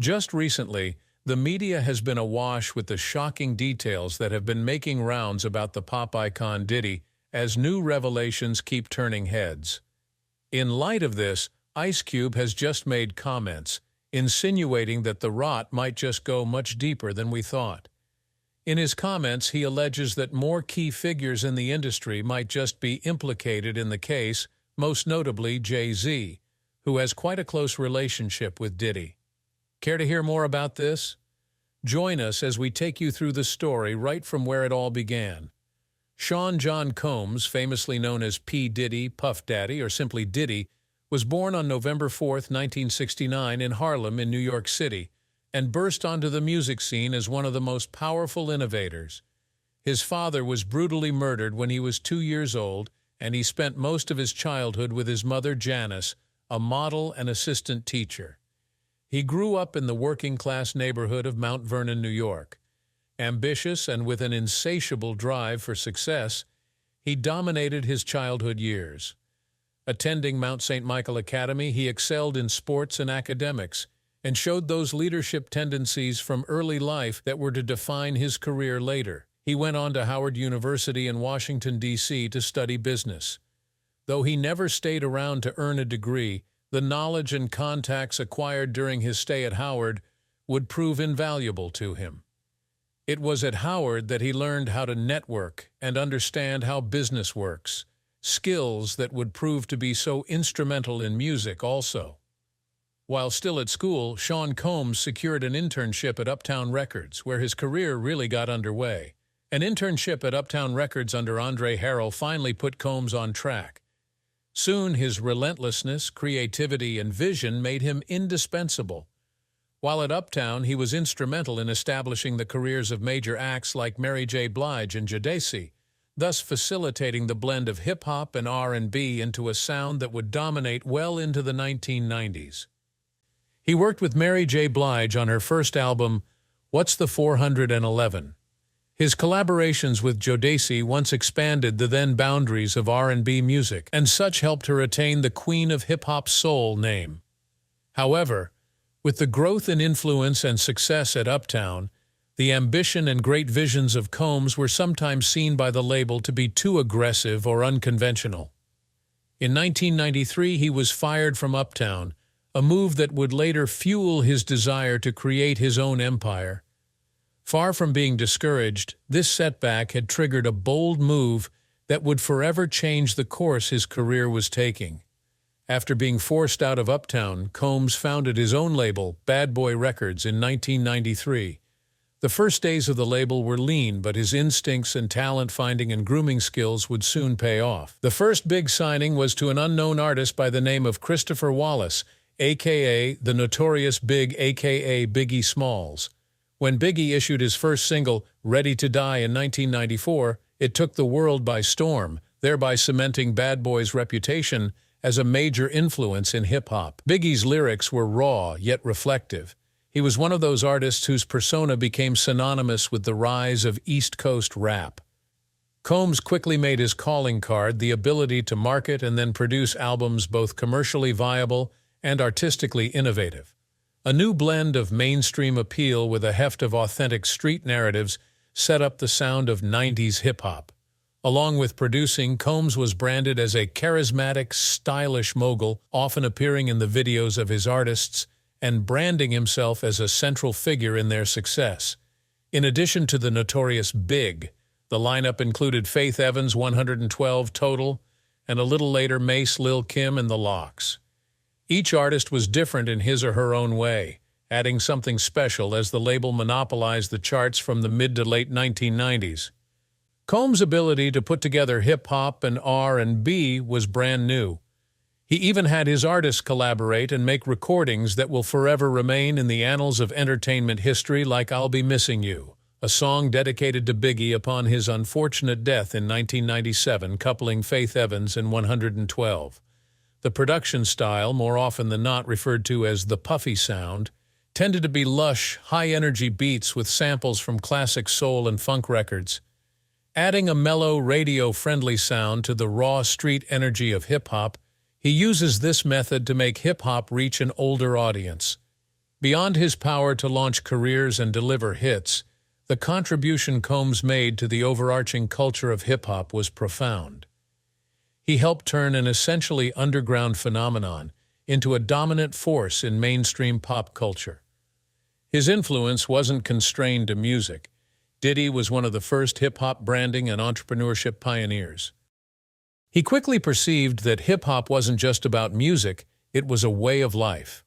Just recently, the media has been awash with the shocking details that have been making rounds about the pop icon Diddy as new revelations keep turning heads. In light of this, Ice Cube has just made comments, insinuating that the rot might just go much deeper than we thought. In his comments, he alleges that more key figures in the industry might just be implicated in the case, most notably Jay-Z, who has quite a close relationship with Diddy. Care to hear more about this? Join us as we take you through the story right from where it all began. Sean John Combs, famously known as P. Diddy, Puff Daddy, or simply Diddy, was born on November 4, 1969 in Harlem in New York City, and burst onto the music scene as one of the most powerful innovators. His father was brutally murdered when he was 2 years old, and he spent most of his childhood with his mother Janice, a model and assistant teacher. He grew up in the working-class neighborhood of Mount Vernon, New York. Ambitious and with an insatiable drive for success, he dominated his childhood years. Attending Mount St. Michael Academy, he excelled in sports and academics, and showed those leadership tendencies from early life that were to define his career later. He went on to Howard University in Washington, D.C. to study business. Though he never stayed around to earn a degree, the knowledge and contacts acquired during his stay at Howard would prove invaluable to him. It was at Howard that he learned how to network and understand how business works, skills that would prove to be so instrumental in music also. While still at school, Sean Combs secured an internship at Uptown Records, where his career really got underway. An internship at Uptown Records under Andre Harrell finally put Combs on track. Soon, his relentlessness, creativity, and vision made him indispensable. While at Uptown, he was instrumental in establishing the careers of major acts like Mary J. Blige and Jodeci, thus facilitating the blend of hip-hop and R&B into a sound that would dominate well into the 1990s. He worked with Mary J. Blige on her first album, What's the 411? His collaborations with Jodeci once expanded the then boundaries of R&B music, and such helped her attain the Queen of Hip-Hop Soul name. However, with the growth in influence and success at Uptown, the ambition and great visions of Combs were sometimes seen by the label to be too aggressive or unconventional. In 1993, he was fired from Uptown, a move that would later fuel his desire to create his own empire. Far from being discouraged, this setback had triggered a bold move that would forever change the course his career was taking. After being forced out of Uptown, Combs founded his own label, Bad Boy Records, in 1993. The first days of the label were lean, but his instincts and talent-finding and grooming skills would soon pay off. The first big signing was to an unknown artist by the name of Christopher Wallace, a.k.a. the Notorious Big, a.k.a. Biggie Smalls. When Biggie issued his first single, Ready to Die, in 1994, it took the world by storm, thereby cementing Bad Boy's reputation as a major influence in hip-hop. Biggie's lyrics were raw, yet reflective. He was one of those artists whose persona became synonymous with the rise of East Coast rap. Combs quickly made his calling card the ability to market and then produce albums both commercially viable and artistically innovative. A new blend of mainstream appeal with a heft of authentic street narratives set up the sound of 90s hip-hop. Along with producing, Combs was branded as a charismatic, stylish mogul, often appearing in the videos of his artists and branding himself as a central figure in their success. In addition to the notorious Big, the lineup included Faith Evans, 112 total, and a little later Mase, Lil' Kim, and The Lox. Each artist was different in his or her own way, adding something special as the label monopolized the charts from the mid to late 1990s. Combs' ability to put together hip-hop and R&B was brand new. He even had his artists collaborate and make recordings that will forever remain in the annals of entertainment history, like I'll Be Missing You, a song dedicated to Biggie upon his unfortunate death in 1997, coupling Faith Evans and 112. The production style, more often than not referred to as the puffy sound, tended to be lush, high-energy beats with samples from classic soul and funk records. Adding a mellow, radio-friendly sound to the raw street energy of hip-hop, he uses this method to make hip-hop reach an older audience. Beyond his power to launch careers and deliver hits, the contribution Combs made to the overarching culture of hip-hop was profound. He helped turn an essentially underground phenomenon into a dominant force in mainstream pop culture. His influence wasn't constrained to music. Diddy was one of the first hip-hop branding and entrepreneurship pioneers. He quickly perceived that hip-hop wasn't just about music, it was a way of life.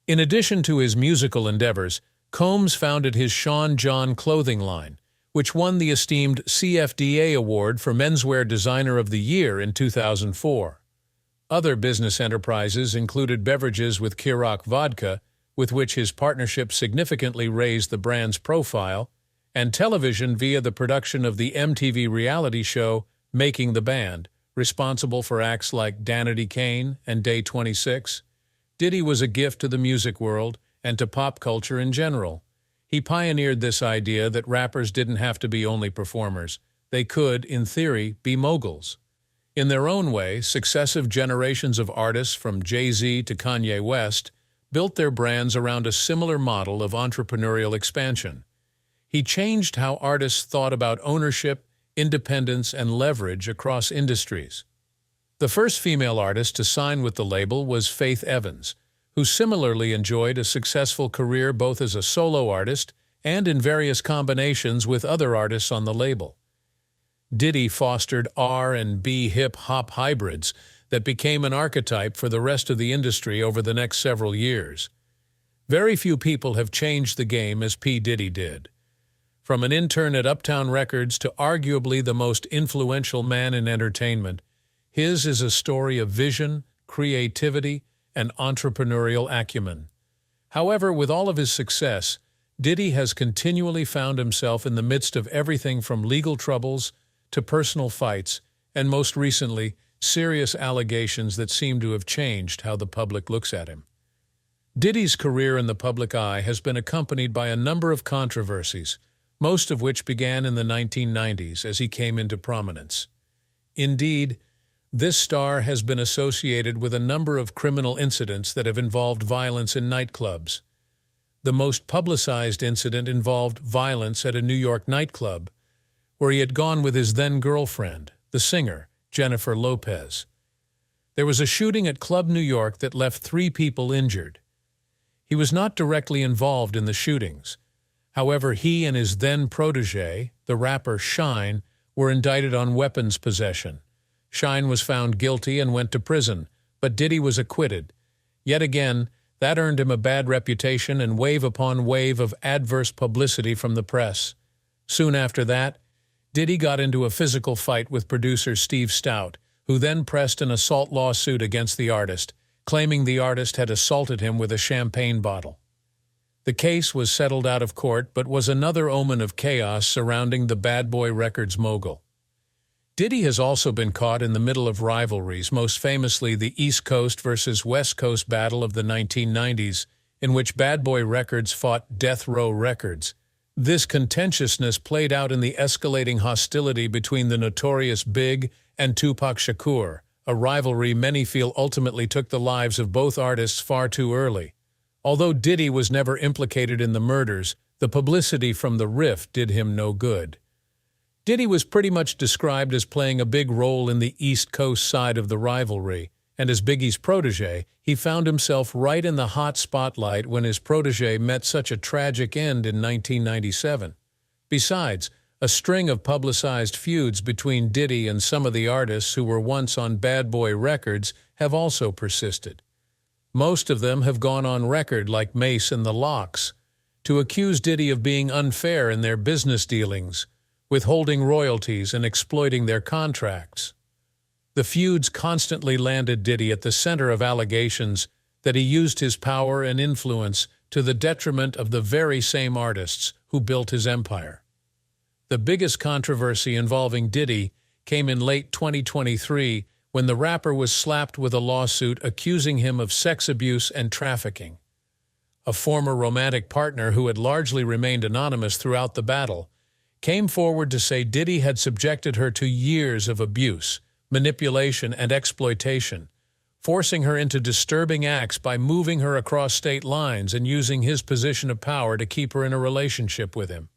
In addition to his musical endeavors, Combs founded his Sean John clothing line, which won the esteemed CFDA Award for Menswear Designer of the Year in 2004. Other business enterprises included beverages with Ciroc Vodka, with which his partnership significantly raised the brand's profile, and television via the production of the MTV reality show Making the Band, responsible for acts like Danity Kane and Day 26. Diddy was a gift to the music world and to pop culture in general. He pioneered this idea that rappers didn't have to be only performers. They could, in theory, be moguls. In their own way, successive generations of artists from Jay-Z to Kanye West built their brands around a similar model of entrepreneurial expansion. He changed how artists thought about ownership, independence, and leverage across industries. The first female artist to sign with the label was Faith Evans, who similarly enjoyed a successful career both as a solo artist and in various combinations with other artists on the label. Diddy fostered R&B hip-hop hybrids that became an archetype for the rest of the industry over the next several years. Very few people have changed the game as P. Diddy did. From an intern at Uptown Records to arguably the most influential man in entertainment, his is a story of vision, creativity, and entrepreneurial acumen. However, with all of his success, Diddy has continually found himself in the midst of everything from legal troubles to personal fights, and most recently, serious allegations that seem to have changed how the public looks at him. Diddy's career in the public eye has been accompanied by a number of controversies, most of which began in the 1990s as he came into prominence. Indeed, this star has been associated with a number of criminal incidents that have involved violence in nightclubs. The most publicized incident involved violence at a New York nightclub, where he had gone with his then-girlfriend, the singer, Jennifer Lopez. There was a shooting at Club New York that left 3 people injured. He was not directly involved in the shootings. However, he and his then-protégé, the rapper Shine, were indicted on weapons possession. Shine was found guilty and went to prison, but Diddy was acquitted. Yet again, that earned him a bad reputation and wave upon wave of adverse publicity from the press. Soon after that, Diddy got into a physical fight with producer Steve Stout, who then pressed an assault lawsuit against the artist, claiming the artist had assaulted him with a champagne bottle. The case was settled out of court, but was another omen of chaos surrounding the Bad Boy Records mogul. Diddy has also been caught in the middle of rivalries, most famously the East Coast versus West Coast battle of the 1990s, in which Bad Boy Records fought Death Row Records. This contentiousness played out in the escalating hostility between the notorious Big and Tupac Shakur, a rivalry many feel ultimately took the lives of both artists far too early. Although Diddy was never implicated in the murders, the publicity from the rift did him no good. Diddy was pretty much described as playing a big role in the East Coast side of the rivalry, and as Biggie's protege, he found himself right in the hot spotlight when his protege met such a tragic end in 1997. Besides, a string of publicized feuds between Diddy and some of the artists who were once on Bad Boy Records have also persisted. Most of them have gone on record, like Mace and the Lox, to accuse Diddy of being unfair in their business dealings, withholding royalties and exploiting their contracts. The feuds constantly landed Diddy at the center of allegations that he used his power and influence to the detriment of the very same artists who built his empire. The biggest controversy involving Diddy came in late 2023 when the rapper was slapped with a lawsuit accusing him of sex abuse and trafficking. A former romantic partner who had largely remained anonymous throughout the battle came forward to say Diddy had subjected her to years of abuse, manipulation, and exploitation, forcing her into disturbing acts by moving her across state lines and using his position of power to keep her in a relationship with him.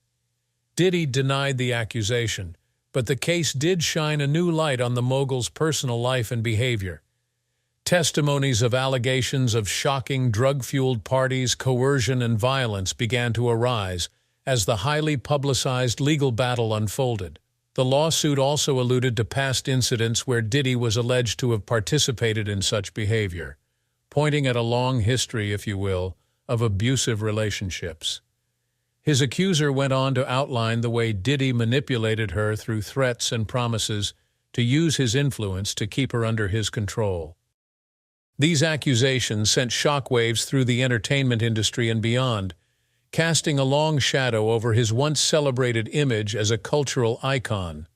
Diddy denied the accusation, but the case did shine a new light on the mogul's personal life and behavior. Testimonies of allegations of shocking drug-fueled parties, coercion, and violence began to arise as the highly publicized legal battle unfolded. The lawsuit also alluded to past incidents where Diddy was alleged to have participated in such behavior, pointing at a long history, if you will, of abusive relationships. His accuser went on to outline the way Diddy manipulated her through threats and promises to use his influence to keep her under his control. These accusations sent shockwaves through the entertainment industry and beyond, casting a long shadow over his once celebrated image as a cultural icon.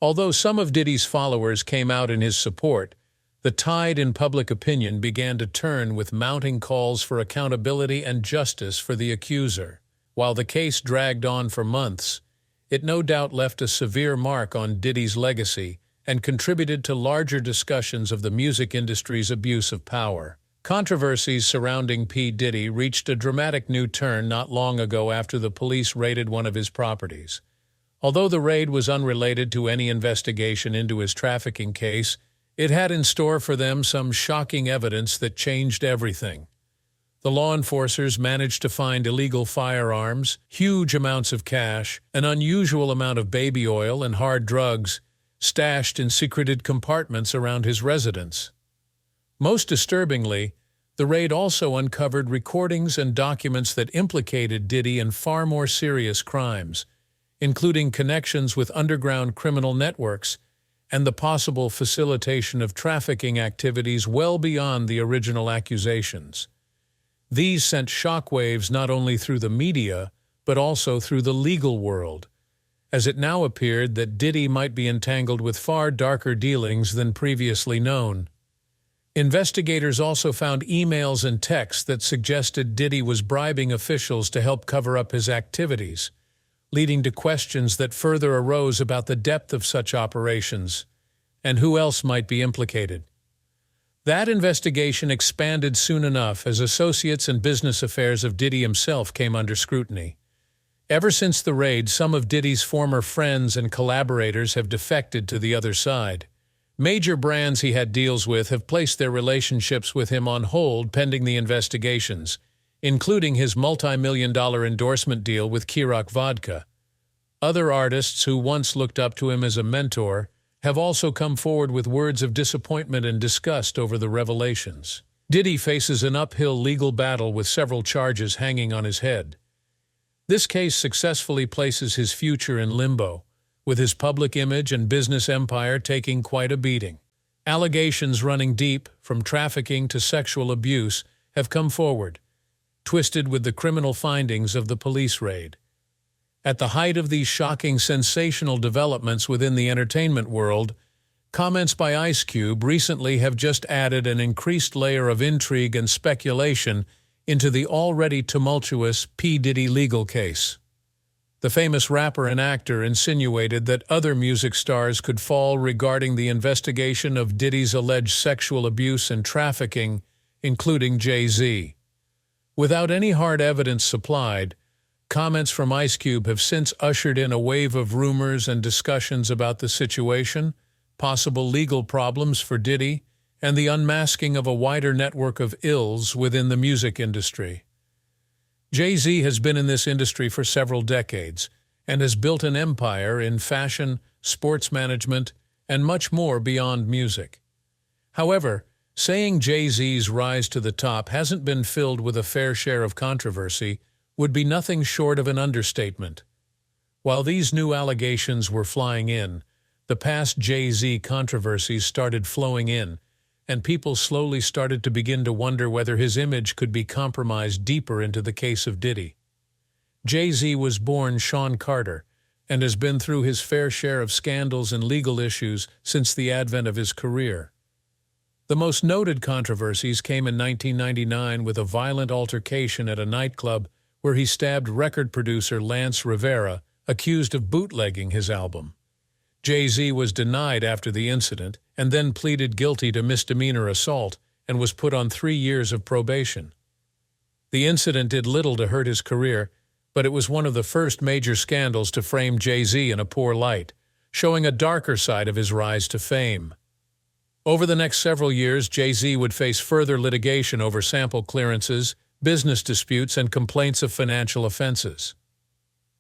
Although some of Diddy's followers came out in his support, the tide in public opinion began to turn with mounting calls for accountability and justice for the accuser. While the case dragged on for months, it no doubt left a severe mark on Diddy's legacy and contributed to larger discussions of the music industry's abuse of power. Controversies surrounding P. Diddy reached a dramatic new turn not long ago after the police raided one of his properties. Although the raid was unrelated to any investigation into his trafficking case, it had in store for them some shocking evidence that changed everything. The law enforcers managed to find illegal firearms, huge amounts of cash, an unusual amount of baby oil, and hard drugs stashed in secreted compartments around his residence. Most disturbingly, the raid also uncovered recordings and documents that implicated Diddy in far more serious crimes, including connections with underground criminal networks and the possible facilitation of trafficking activities well beyond the original accusations. These sent shockwaves not only through the media, but also through the legal world, as it now appeared that Diddy might be entangled with far darker dealings than previously known. Investigators also found emails and texts that suggested Diddy was bribing officials to help cover up his activities, leading to questions that further arose about the depth of such operations and who else might be implicated. That investigation expanded soon enough as associates and business affairs of Diddy himself came under scrutiny. Ever since the raid, some of Diddy's former friends and collaborators have defected to the other side. Major brands he had deals with have placed their relationships with him on hold pending the investigations, including his multi-million-dollar endorsement deal with Kirak Vodka. Other artists who once looked up to him as a mentor have also come forward with words of disappointment and disgust over the revelations. Diddy faces an uphill legal battle with several charges hanging on his head. This case successfully places his future in limbo, with his public image and business empire taking quite a beating. Allegations running deep, from trafficking to sexual abuse, have come forward, twisted with the criminal findings of the police raid. At the height of these shocking, sensational developments within the entertainment world, comments by Ice Cube recently have just added an increased layer of intrigue and speculation into the already tumultuous P. Diddy legal case. The famous rapper and actor insinuated that other music stars could fall regarding the investigation of Diddy's alleged sexual abuse and trafficking, including Jay-Z. Without any hard evidence supplied, comments from Ice Cube have since ushered in a wave of rumors and discussions about the situation, possible legal problems for Diddy, and the unmasking of a wider network of ills within the music industry. Jay-Z has been in this industry for several decades and has built an empire in fashion, sports management, and much more beyond music. However, saying Jay-Z's rise to the top hasn't been filled with a fair share of controversy would be nothing short of an understatement. While these new allegations were flying in, the past Jay-Z controversies started flowing in, and people slowly started to begin to wonder whether his image could be compromised deeper into the case of Diddy. Jay-Z was born Sean Carter and has been through his fair share of scandals and legal issues since the advent of his career. The most noted controversies came in 1999 with a violent altercation at a nightclub where he stabbed record producer Lance Rivera, accused of bootlegging his album. Jay-Z was denied after the incident, and then pleaded guilty to misdemeanor assault and was put on 3 years of probation. The incident did little to hurt his career, but it was one of the first major scandals to frame Jay-Z in a poor light, showing a darker side of his rise to fame. Over the next several years, Jay-Z would face further litigation over sample clearances, business disputes, and complaints of financial offenses.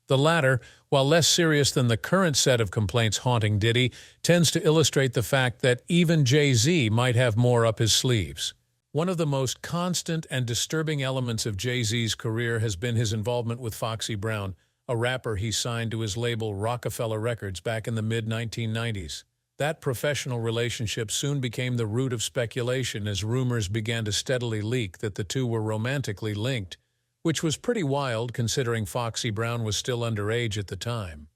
The latter, while less serious than the current set of complaints haunting Diddy, tends to illustrate the fact that even Jay-Z might have more up his sleeves. One of the most constant and disturbing elements of Jay-Z's career has been his involvement with Foxy Brown, a rapper he signed to his label Rockefeller Records back in the mid-1990s. That professional relationship soon became the root of speculation as rumors began to steadily leak that the two were romantically linked, which was pretty wild considering Foxy Brown was still underage at the time.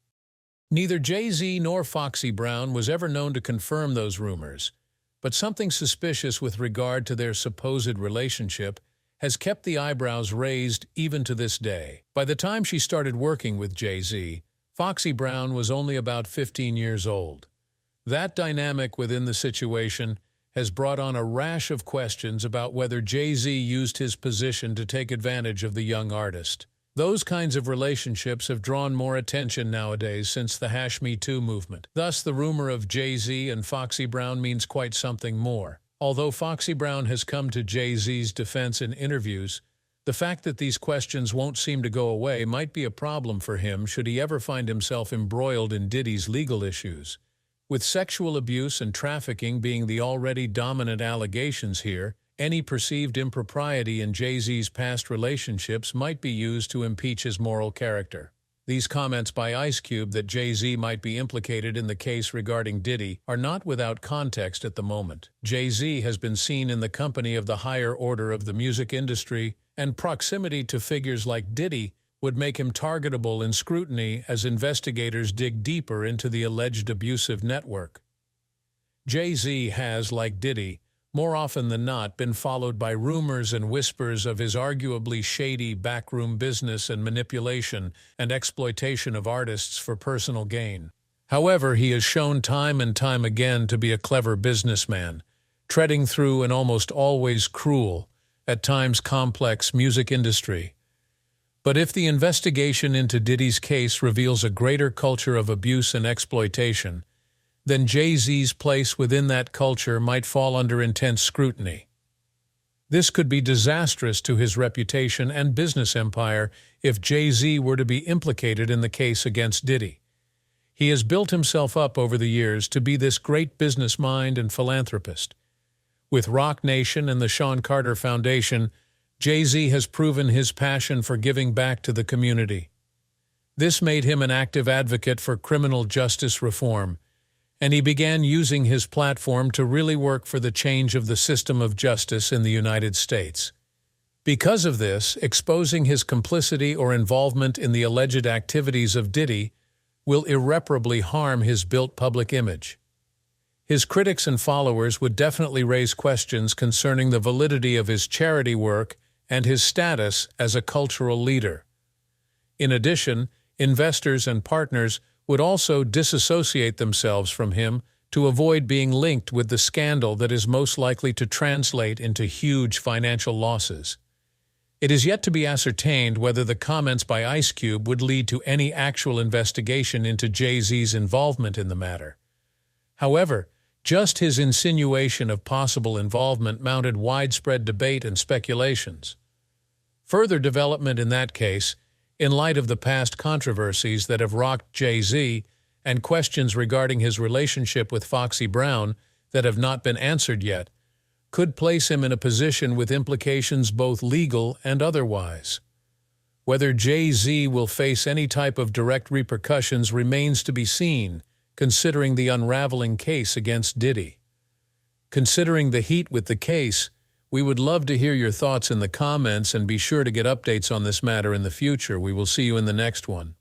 Neither Jay-Z nor Foxy Brown was ever known to confirm those rumors, but something suspicious with regard to their supposed relationship has kept the eyebrows raised even to this day. By the time she started working with Jay-Z, Foxy Brown was only about 15 years old. That dynamic within the situation has brought on a rash of questions about whether Jay-Z used his position to take advantage of the young artist. Those kinds of relationships have drawn more attention nowadays since the #MeToo movement. Thus, the rumor of Jay-Z and Foxy Brown means quite something more. Although Foxy Brown has come to Jay-Z's defense in interviews, the fact that these questions won't seem to go away might be a problem for him should he ever find himself embroiled in Diddy's legal issues. With sexual abuse and trafficking being the already dominant allegations here, any perceived impropriety in Jay-Z's past relationships might be used to impeach his moral character. These comments by Ice Cube that Jay-Z might be implicated in the case regarding Diddy are not without context at the moment. Jay-Z has been seen in the company of the higher order of the music industry, and proximity to figures like Diddy would make him targetable in scrutiny as investigators dig deeper into the alleged abusive network. Jay-Z has, like Diddy, more often than not been followed by rumors and whispers of his arguably shady backroom business and manipulation and exploitation of artists for personal gain. However, he has shown time and time again to be a clever businessman, treading through an almost always cruel, at times complex music industry. But if the investigation into Diddy's case reveals a greater culture of abuse and exploitation, then Jay-Z's place within that culture might fall under intense scrutiny. This could be disastrous to his reputation and business empire if Jay-Z were to be implicated in the case against Diddy. He has built himself up over the years to be this great business mind and philanthropist. With Roc Nation and the Sean Carter Foundation, Jay-Z has proven his passion for giving back to the community. This made him an active advocate for criminal justice reform, and he began using his platform to really work for the change of the system of justice in the United States. Because of this, exposing his complicity or involvement in the alleged activities of Diddy will irreparably harm his built public image. His critics and followers would definitely raise questions concerning the validity of his charity work and his status as a cultural leader. In addition, investors and partners would also disassociate themselves from him to avoid being linked with the scandal that is most likely to translate into huge financial losses. It is yet to be ascertained whether the comments by Ice Cube would lead to any actual investigation into Jay-Z's involvement in the matter. However, just his insinuation of possible involvement mounted widespread debate and speculations. Further development in that case, in light of the past controversies that have rocked Jay-Z and questions regarding his relationship with Foxy Brown that have not been answered yet, could place him in a position with implications both legal and otherwise. Whether Jay-Z will face any type of direct repercussions remains to be seen, considering the unraveling case against Diddy. Considering the heat with the case, we would love to hear your thoughts in the comments and be sure to get updates on this matter in the future. We will see you in the next one.